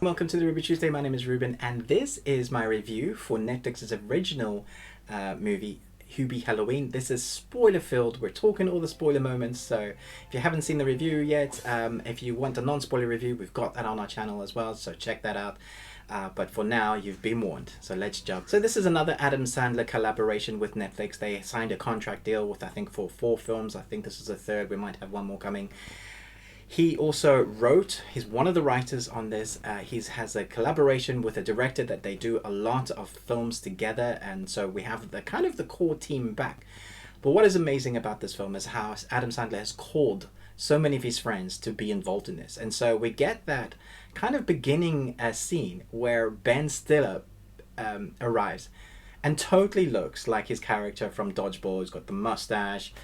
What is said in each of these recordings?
Welcome to the Ruby Tuesday. My name is Ruben, and this is my review for Netflix's original movie, Hubie Halloween. This is spoiler-filled. We're talking all the spoiler moments, so if you haven't seen the review yet, if you want a non-spoiler review, we've got that on our channel as well, so check that out. But for now, you've been warned, so let's jump. So this is another Adam Sandler collaboration with Netflix. They signed a contract deal with, I think, for 4 films. I think this is the 3rd. We might have one more coming. He also wrote, he's one of the writers on this. He has a collaboration with a director that they do a lot of films together, and so we have the kind of the core team back. But what is amazing about this film is how Adam Sandler has called so many of his friends to be involved in this. And so we get that kind of beginning scene where Ben Stiller arrives and totally looks like his character from Dodgeball. He's got the mustache.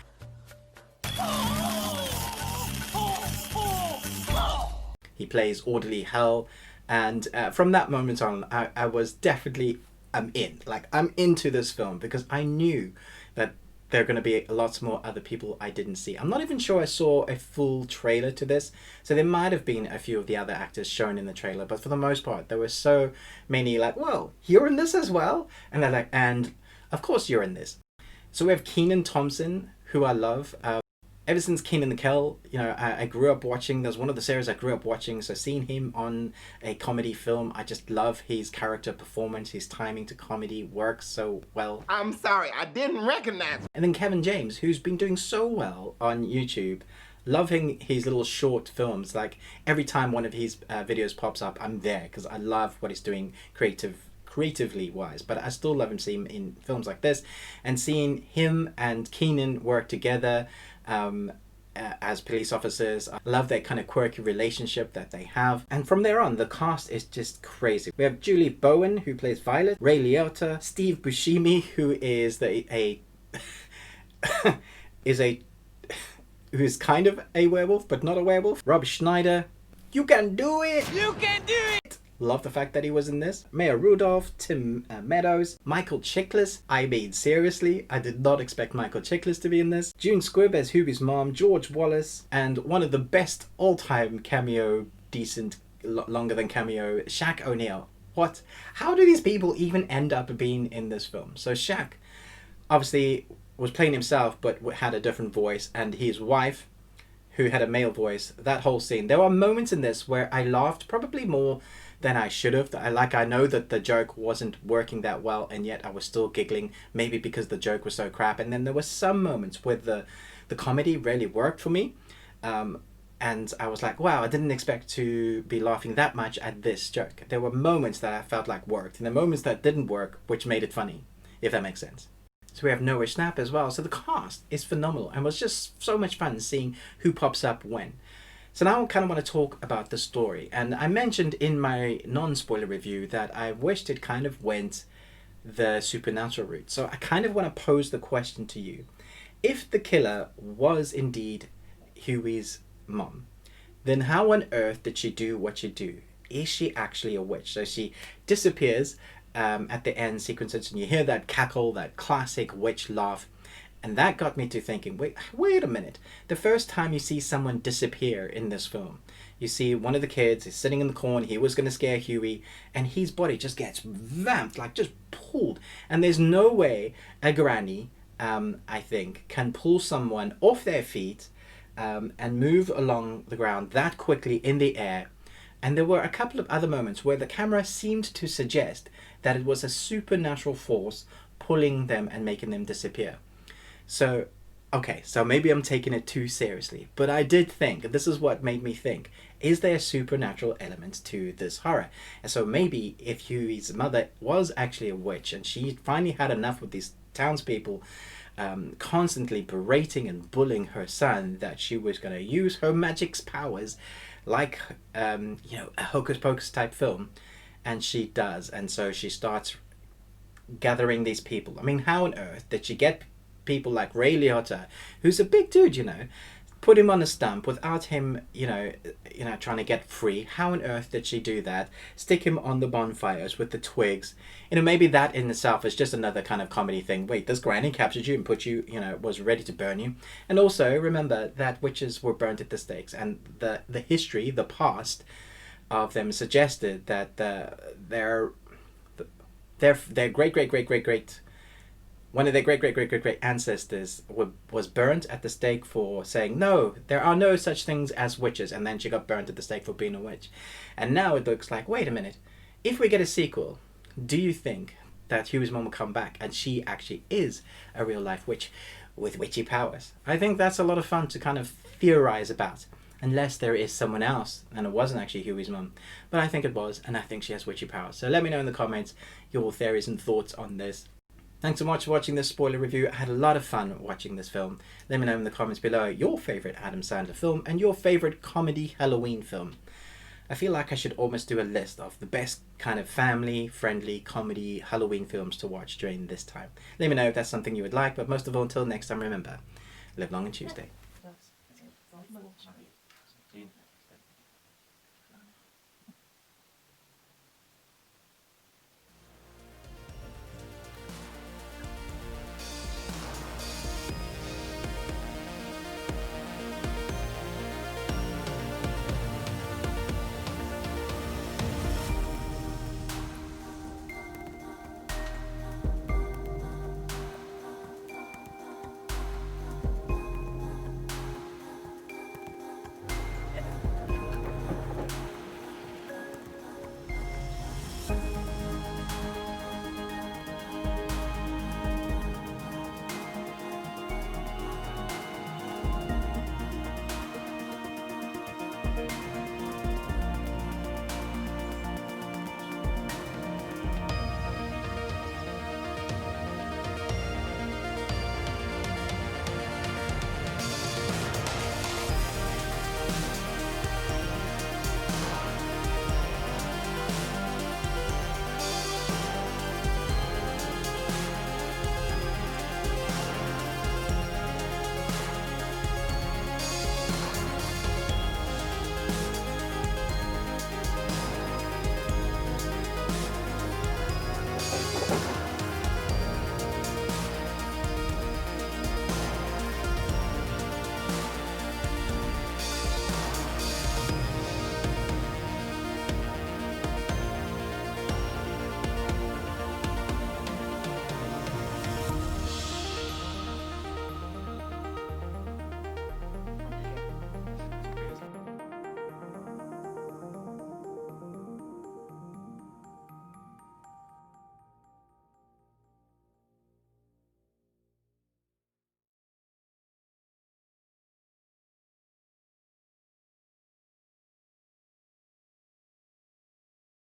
He plays Orderly Hell, and from that moment on, I was definitely, I'm into this film, because I knew that there are going to be lots more other people I didn't see. I'm not even sure I saw a full trailer to this, so there might have been a few of the other actors shown in the trailer, but for the most part, there were so many like, whoa, you're in this as well? And they're like, and of course you're in this. So we have Kenan Thompson, who I love. Ever since Kenan the Kel, you know, I grew up watching. There's one of the series I grew up watching. So seeing him on a comedy film, I just love his character performance. His timing to comedy works so well. I'm sorry, I didn't recognize him. And then Kevin James, who's been doing so well on YouTube. Loving his little short films. Like every time one of his videos pops up, I'm there because I love what he's doing creatively wise. But I still love him seeing him in films like this, and seeing him and Kenan work together as police officers. I love that kind of quirky relationship that they have, and from there on the cast is just crazy. We have Julie Bowen, who plays Violet, Ray Liotta, Steve Buscemi, who is who's kind of a werewolf but not a werewolf, Rob Schneider. You can do it! You can do it! Love the fact that he was in this. Maya Rudolph, Tim Meadows, Michael Chiklis. I mean, seriously, I did not expect Michael Chiklis to be in this. June Squibb as Hubie's mom, George Wallace, and one of the best all-time cameo, decent, longer than cameo, Shaq O'Neal. What? How do these people even end up being in this film? So Shaq, obviously, was playing himself, but had a different voice, and his wife, who had a male voice. That whole scene. There were moments in this where I laughed, probably more than I should have. I know that the joke wasn't working that well, and yet I was still giggling, maybe because the joke was so crap. And then there were some moments where the comedy really worked for me, and I was like, wow, I didn't expect to be laughing that much at this joke. There were moments that I felt like worked, and the moments that didn't work, which made it funny, if that makes sense. So we have Schnapp as well. So the cast is phenomenal, and it was just so much fun seeing who pops up when. So now I kind of want to talk about the story. And I mentioned in my non-spoiler review that I wished it kind of went the supernatural route. So I kind of want to pose the question to you. If the killer was indeed Huey's mom, then how on earth did she do what she do? Is she actually a witch? So she disappears at the end sequences, and you hear that cackle, that classic witch laugh. And that got me to thinking, wait a minute. The first time you see someone disappear in this film, you see one of the kids is sitting in the corner. He was going to scare Huey, and his body just gets vamped, like just pulled. And there's no way a granny, I think, can pull someone off their feet and move along the ground that quickly in the air. And there were a couple of other moments where the camera seemed to suggest that it was a supernatural force pulling them and making them disappear. So, okay, so maybe I'm taking it too seriously, but I did think, this is what made me think, is there a supernatural element to this horror? And so maybe if Huey's mother was actually a witch, and she finally had enough with these townspeople constantly berating and bullying her son, that she was going to use her magic's powers like, you know, a hocus pocus type film. And she does, and so she starts gathering these people. I mean, how on earth did she get people like Ray Liotta, who's a big dude, you know, put him on a stump without him, you know, trying to get free? How on earth did she do that? Stick him on the bonfires with the twigs. You know, maybe that in itself is just another kind of comedy thing. Wait, this granny captured you and put you, you know, was ready to burn you. And also remember that witches were burnt at the stakes, and the history, the past, of them suggested that their great one of their great ancestors was burnt at the stake for saying no, there are no such things as witches, and then she got burnt at the stake for being a witch. And now it looks like, wait a minute, if we get a sequel, do you think that Huey's mom will come back and she actually is a real life witch with witchy powers? I think that's a lot of fun to kind of theorize about, unless there is someone else and it wasn't actually Huey's mom. But I think it was, and I think she has witchy powers. So let me know in the comments your theories and thoughts on this. Thanks so much for watching this spoiler review. I had a lot of fun watching this film. Let me know in the comments below your favourite Adam Sandler film and your favourite comedy Halloween film. I feel like I should almost do a list of the best kind of family-friendly comedy Halloween films to watch during this time. Let me know if that's something you would like, but most of all, until next time, remember, live long and Tuesday.